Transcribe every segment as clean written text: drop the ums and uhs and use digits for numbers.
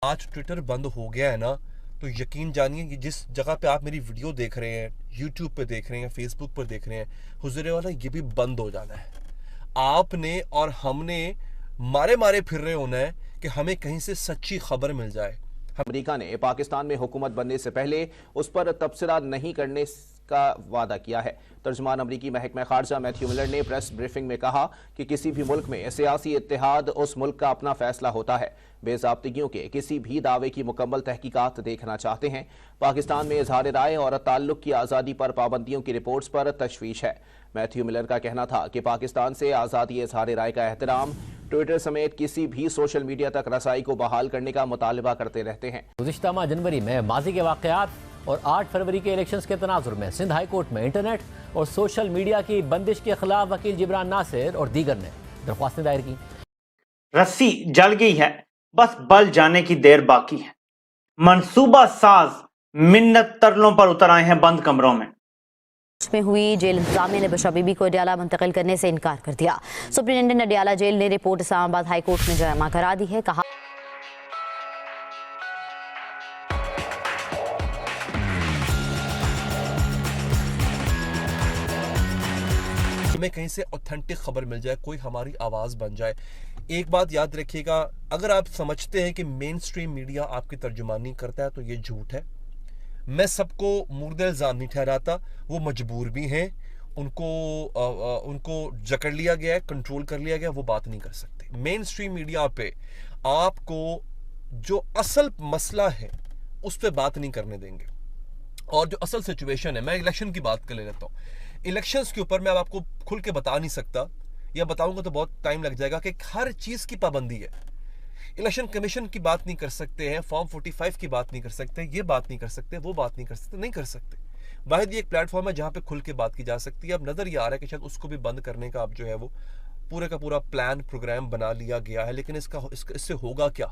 आज ट्विटर बंद हो गया है ना, तो यकीन जानिए कि जिस जगह पे आप मेरी वीडियो देख रहे हैं, यूट्यूब पे देख रहे हैं, फेसबुक पर देख रहे हैं, हुजूर वाला ये भी बंद हो जाना है। आपने और हमने मारे मारे फिर रहे होना है कि हमें कहीं से सच्ची खबर मिल जाए। अमेरिका ने पाकिस्तान में हुकूमत बनने से पहले उस पर तबसरा नहीं करने का वादा किया है। तर्जुमान अमरीकी महकमा खारजा मैथ्यू मिलर ने प्रेस ब्रीफिंग में कहा कि किसी भी मुल्क में सियासी इत्तेहाद उस मुल्क का अपना फैसला होता है। बेज़ाब्तिगियों के किसी भी दावे की मुकम्मल तहकीकात देखना चाहते हैं। पाकिस्तान में इजहार राय और ताल्लुक की आज़ादी पर पाबंदियों की रिपोर्ट्स पर तशवीश है। मैथ्यू मिलर का कहना था कि पाकिस्तान से आज़ादी इजहार राय का एहतराम ट्विटर समेत किसी भी सोशल मीडिया तक रसाई को बहाल करने का मुतालबा करते रहते हैं। गुज़िश्ता माह जनवरी में माजी के वाक़यात और 8 फरवरी के इलेक्शंस के तनाजुर में सिंध हाई कोर्ट में इंटरनेट और सोशल मीडिया की बंदिश के खिलाफ वकील जिब्रान नासिर और दीगर ने दरख्वास्तें दायर की। रस्सी जल गई है, बस बल जाने की देर बाकी है। मंसूबा साज मिन्नत तरलों पर उतर आए हैं बंद कमरों में। में हुई जेल इंतजामिया ने बशरा बीबी को अडयाला मुंतकिल करने से इनकार कर दिया। सुप्रिंटेंडेंट अडयाला जेल ने रिपोर्ट इस्लामाबाद हाई कोर्ट में जमा करा दी है। कहा हमें कहीं से ऑथेंटिक खबर मिल जाए, कोई हमारी आवाज़ बन जाए। एक बात याद रखिएगा, अगर आप समझते हैं कि मेन स्ट्रीम मीडिया आपकी तर्जुमानी करता है तो ये झूठ है। मैं सबको मुर्द इल्ज़ाम नहीं ठहराता, वो मजबूर भी हैं, उनको जकड़ लिया गया है, कंट्रोल कर लिया गया, वो बात नहीं कर सकते। मेन स्ट्रीम मीडिया पे आपको जो असल मसला है उस पर बात नहीं करने देंगे, और जो असल सिचुएशन है, मैं इलेक्शन की बात कर लेता हूँ। इलेक्शंस के ऊपर मैं अब आपको खुल के बता नहीं सकता, या बताऊंगा तो बहुत टाइम लग जाएगा कि हर चीज़ की पाबंदी है। इलेक्शन कमीशन की बात नहीं कर सकते हैं, फॉर्म 45 की बात नहीं कर सकते, ये बात नहीं कर सकते, वो बात नहीं कर सकते, नहीं कर सकते। वाहिद ये एक प्लेटफॉर्म है जहाँ पे खुल के बात की जा सकती है। अब नज़र ये आ रहा है कि शायद उसको भी बंद करने का अब जो है वो पूरे का पूरा प्लान प्रोग्राम बना लिया गया है। लेकिन इससे होगा क्या?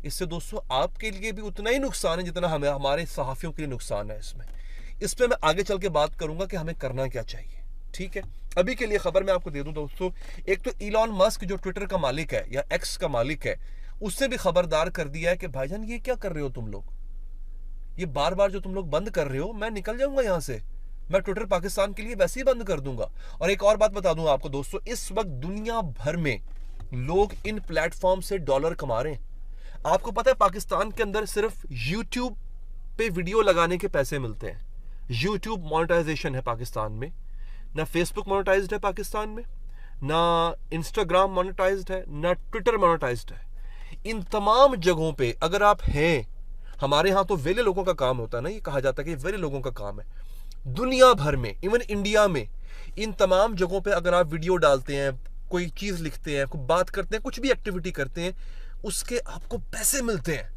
इससे दोस्तों आपके लिए भी उतना ही नुकसान है जितना हमारे सहाफ़ियों के लिए नुकसान है। इस पर मैं आगे चल के बात करूंगा कि हमें करना क्या चाहिए। ठीक है, अभी के लिए खबर मैं आपको दे दूं दोस्तों, एक तो इलॉन मस्क जो ट्विटर का मालिक है या एक्स का मालिक है, उससे भी खबरदार कर दिया है कि भाईजान ये क्या कर रहे हो तुम लोग, ये बार बार जो तुम लोग बंद कर रहे हो, मैं निकल जाऊंगा यहां से, मैं ट्विटर पाकिस्तान के लिए वैसे ही बंद कर दूंगा। और एक और बात बता दूंगा आपको दोस्तों, इस वक्त दुनिया भर में लोग इन प्लेटफॉर्म से डॉलर कमा रहे हैं। आपको पता है पाकिस्तान के अंदर सिर्फ यूट्यूब पे वीडियो लगाने के पैसे मिलते हैं। यूट्यूब मोनेटाइजेशन है पाकिस्तान में, ना फेसबुक मोनेटाइज्ड है पाकिस्तान में, ना इंस्टाग्राम मोनेटाइज्ड है, ना ट्विटर मोनेटाइज्ड है। इन तमाम जगहों पे अगर आप हैं, हमारे यहाँ तो वेले लोगों का काम होता है ना, ये कहा जाता है कि वेले लोगों का काम है। दुनिया भर में, इवन इंडिया में, इन तमाम जगहों पे अगर आप वीडियो डालते हैं, कोई चीज़ लिखते हैं, कोई बात करते हैं, कुछ भी एक्टिविटी करते हैं, उसके आपको पैसे मिलते हैं।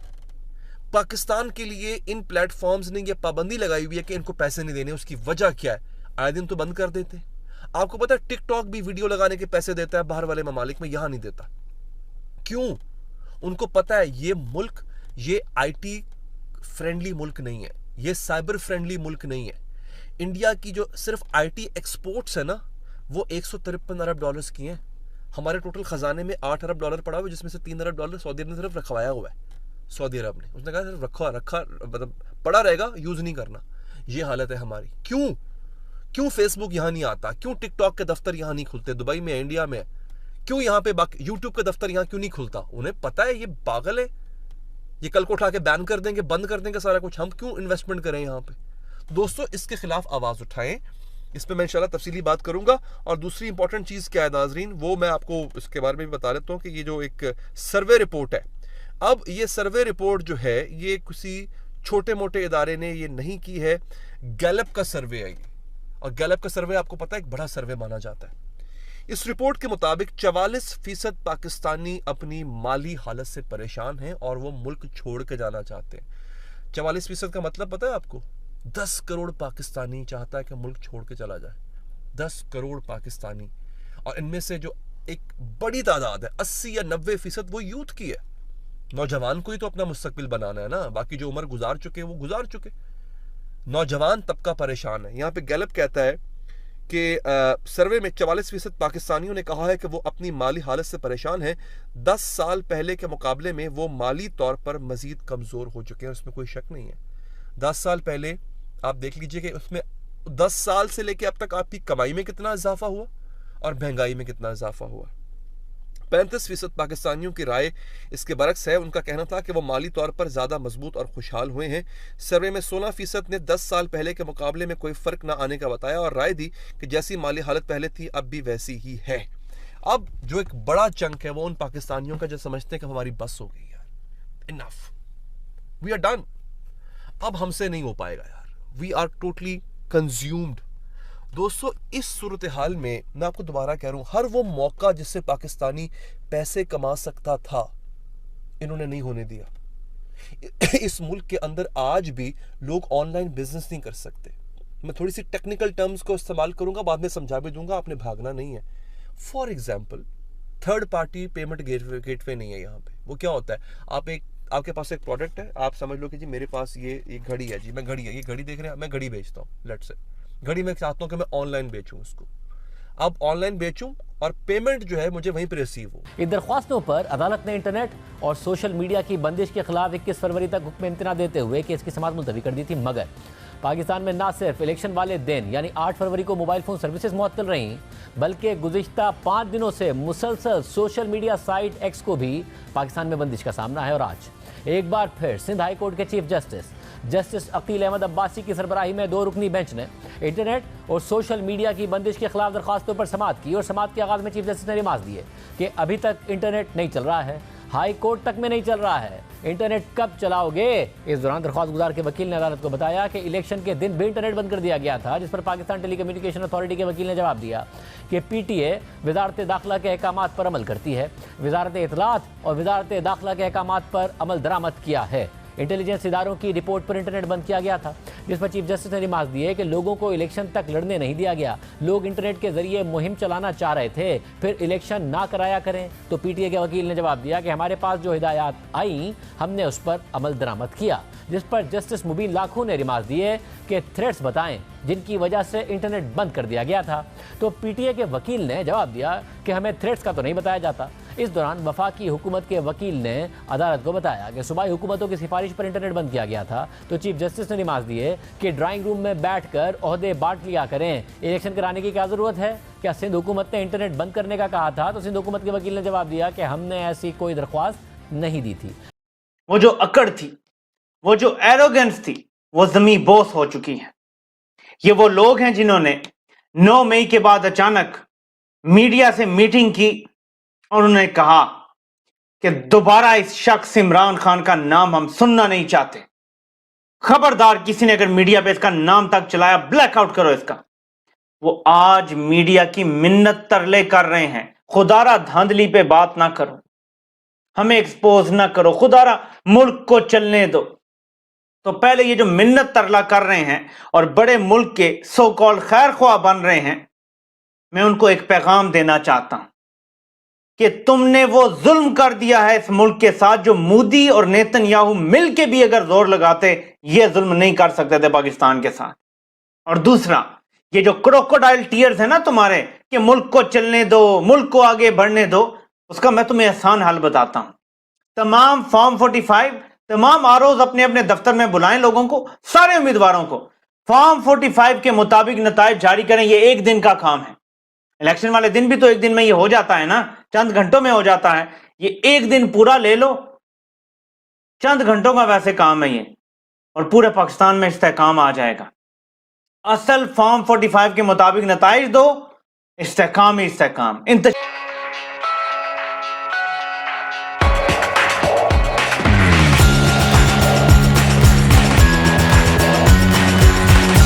पाकिस्तान के लिए इन प्लेटफॉर्म्स ने ये पाबंदी लगाई हुई है कि इनको पैसे नहीं देने। उसकी वजह क्या है? आए दिन तो बंद कर देते हैं। आपको पता है टिकटॉक भी वीडियो लगाने के पैसे देता है बाहर वाले ममालिक में, यहां नहीं देता। क्यों? उनको पता है ये मुल्क, ये आईटी फ्रेंडली मुल्क नहीं है, ये साइबर फ्रेंडली मुल्क नहीं है। इंडिया की जो सिर्फ आईटी एक्सपोर्ट्स है ना, वो 153 अरब डॉलर्स की हैं। हमारे टोटल खजाने में 8 अरब डॉलर पड़ा हुआ है, जिसमें से 3 अरब डॉलर सऊदी अरब ने सिर्फ रखवाया हुआ है। सऊदी अरब ने, उसने कहा सिर्फ रखा मतलब पड़ा रहेगा, यूज नहीं करना। ये हालत है हमारी। क्यों फेसबुक यहाँ नहीं आता? क्यों टिकटॉक के दफ्तर यहाँ नहीं खुलते? दुबई में, इंडिया में, क्यों यहाँ पे यूट्यूब का दफ्तर यहाँ क्यों नहीं खुलता? उन्हें पता है ये पागल है, ये कल को उठा के बैन कर देंगे, बंद कर देंगे सारा कुछ। हम क्यों इन्वेस्टमेंट करें यहाँ पे? दोस्तों इसके खिलाफ आवाज उठाएं। इस पर मैं इंशाल्लाह तफसीली बात करूंगा। और दूसरी इंपॉर्टेंट चीज क्या है नाजरीन, वो मैं आपको इसके बारे में भी बता देता हूँ कि ये जो एक सर्वे रिपोर्ट है, अब ये सर्वे रिपोर्ट जो है ये किसी छोटे मोटे इदारे ने ये नहीं की है, गैलप का सर्वे है ये। और गैलप का सर्वे आपको पता है एक बड़ा सर्वे माना जाता है। इस रिपोर्ट के मुताबिक 44% पाकिस्तानी अपनी माली हालत से परेशान हैं और वो मुल्क छोड़ के जाना चाहते हैं। 44% का मतलब पता है आपको? 10 करोड़ पाकिस्तानी चाहता है कि मुल्क छोड़ के चला जाए। 10 करोड़ पाकिस्तानी, और इनमें से जो एक बड़ी तादाद है 80 या 90% वो यूथ की है। नौजवान को ही तो अपना मुस्तकबिल बनाना है ना, बाकी जो उम्र गुजार चुके वो गुजार चुके। नौजवान तबका परेशान है। यहाँ पे गैलप कहता है कि सर्वे में 44% पाकिस्तानियों ने कहा है कि वो अपनी माली हालत से परेशान हैं। 10 साल पहले के मुकाबले में वो माली तौर पर मजीद कमज़ोर हो चुके हैं, उसमें कोई शक नहीं है। 10 साल पहले आप देख लीजिए कि उसमें 10 साल से लेकर अब तक आपकी कमाई में कितना इजाफा हुआ और महंगाई में कितना इजाफा हुआ। 35% पाकिस्तानियों की राय इसके बरक्स है। उनका कहना था कि वो माली तौर पर ज़्यादा मजबूत और खुशहाल हुए हैं। सर्वे में 16% ने 10 साल पहले के मुकाबले में कोई फ़र्क ना आने का बताया और राय दी कि जैसी माली हालत पहले थी अब भी वैसी ही है। अब जो एक बड़ा चंक है वो उन पाकिस्तानियों का जो समझते हैं कि हमारी बस हो गई यार, इनफ, वी आर डन, अब हमसे नहीं हो पाएगा यार, वी आर टोटली कंज्यूम्ड। दोस्तों, इस सूरत हाल में मैं आपको दोबारा कह रहा हूं, हर वो मौका जिससे पाकिस्तानी पैसे कमा सकता था इन्होंने नहीं होने दिया। इस मुल्क के अंदर आज भी लोग ऑनलाइन बिजनेस नहीं कर सकते। मैं थोड़ी सी टेक्निकल टर्म्स को इस्तेमाल करूंगा, बाद में समझा भी दूंगा, आपने भागना नहीं है। For example, third party payment gateway नहीं है यहाँ पे। वो क्या होता है, आपके पास एक प्रोडक्ट है, आप समझ लो कि जी मेरे पास ये घड़ी है जी, मैं घड़ी है, ये घड़ी देख रहे हैं, मैं घड़ी बेचता हूँ, लेट्स से घड़ी मैं चाहता हूं कि मैं ऑनलाइन बेचूं उसको। अब ऑनलाइन बेचूं और पेमेंट जो है मुझे वहीं पर रिसीव हो। इन दरख्वास्तों पर अदालत ने इंटरनेट और सोशल मीडिया की बंदिश के खिलाफ 21 फरवरी तक हुक्म इम्तना देते हुए केस की समाअत मुलतवी कर दी थी। मगर पाकिस्तान में न सिर्फ इलेक्शन वाले दिन यानी 8 फरवरी को मोबाइल फ़ोन सर्विसेज मुअत्तल रहीं, बल्कि गुज़िश्ता 5 दिनों से मुसलसल सोशल मीडिया साइट एक्स को भी पाकिस्तान में बंदिश का सामना है। और आज एक बार फिर सिंध हाई कोर्ट के चीफ जस्टिस अकील अहमद अब्बासी की सरबराही में 2 रुकनी बेंच ने इंटरनेट और सोशल मीडिया की बंदिश के खिलाफ दरख्वास्तों पर समाअत की। और समाअत के आगाज़ में चीफ जस्टिस ने रिमार्क दिए कि अभी तक इंटरनेट नहीं चल रहा है, हाई कोर्ट तक में नहीं चल रहा है, इंटरनेट कब चलाओगे। इस दौरान दरख्वास्त गुजार के वकील ने अदालत को बताया कि इलेक्शन के दिन भी इंटरनेट बंद कर दिया गया था, जिस पर पाकिस्तान टेलीकम्युनिकेशन अथॉरिटी के वकील ने जवाब दिया कि पीटीए वजारत दाखिला के अहकामात पर अमल करती है, वजारत इत्तलात और वजारत दाखिला के अहकामात पर अमल दरामद किया है। इंटेलिजेंस इदारों की रिपोर्ट पर इंटरनेट बंद किया गया था, जिस पर चीफ जस्टिस ने रिमार्क दिए कि लोगों को इलेक्शन तक लड़ने नहीं दिया गया, लोग इंटरनेट के जरिए मुहिम चलाना चाह रहे थे, फिर इलेक्शन ना कराया करें। तो पीटीए के वकील ने जवाब दिया कि हमारे पास जो हिदायत आई हमने उस पर अमल दरामद किया। जिस पर जस्टिस मुबीन लाखू ने रिमार्क दिए कि थ्रेट्स बताएं जिनकी वजह से इंटरनेट बंद कर दिया गया था। तो पीटीए के वकील ने जवाब दिया कि हमें थ्रेट्स का तो नहीं बताया जाता। इस दौरान वफाकी हुकूमत के वकील ने अदालत को बताया कि सूबाई हुकूमतों की सिफारिश पर इंटरनेट बंद किया गया था। तो चीफ जस्टिस ने रिमार्क दिए कि ड्राइंग रूम में बैठकर ओहदे बांट लिया करें, इलेक्शन कराने की क्या ज़रूरत है। क्या सिंध हुकूमत ने इंटरनेट बंद करने का कहा था? तो सिंध हुकूमत के वकील ने जवाब दिया कि हमने ऐसी कोई दरख्वास्त नहीं दी थी। वो जो अकड़ थी, वो जो एरोगेंस थी, वो जमी बोस हो चुकी है। ये वो लोग हैं जिन्होंने 9 मई के बाद अचानक मीडिया से मीटिंग की और उन्होंने कहा कि दोबारा इस शख्स इमरान खान का नाम हम सुनना नहीं चाहते। खबरदार, किसी ने अगर मीडिया पे इसका नाम तक चलाया, ब्लैकआउट करो इसका। वो आज मीडिया की मिन्नत तरले कर रहे हैं, खुदारा धांधली पे बात ना करो, हमें एक्सपोज ना करो, खुदारा मुल्क को चलने दो। तो पहले ये जो मिन्नत तरला कर रहे हैं और बड़े मुल्क के सो कॉल्ड खैर ख्वाह बन रहे हैं, मैं उनको एक पैगाम देना चाहता हूं कि तुमने वो जुल्म कर दिया है इस मुल्क के साथ जो मोदी और नेतन्याहू मिल के भी अगर जोर लगाते ये जुल्म नहीं कर सकते थे पाकिस्तान के साथ। और दूसरा, ये जो क्रोकोडाइल टीयर्स है ना तुम्हारे कि मुल्क को चलने दो, मुल्क को आगे बढ़ने दो, उसका मैं तुम्हें आसान हल बताता हूं। तमाम फॉर्म 45, तमाम आरओज अपने अपने दफ्तर में बुलाएं लोगों को, सारे उम्मीदवारों को फॉर्म 45 के मुताबिक नताइज जारी करें। ये एक दिन का काम है। इलेक्शन वाले दिन भी तो एक दिन में ये हो जाता है ना, चंद घंटों में हो जाता है। ये एक दिन पूरा ले लो, चंद घंटों का वैसे काम है ये, और पूरे पाकिस्तान में इस्तेहकाम आ जाएगा। असल फॉर्म 45 के मुताबिक नताइज दो, इस्तेहकाम ही इस्तेहकाम।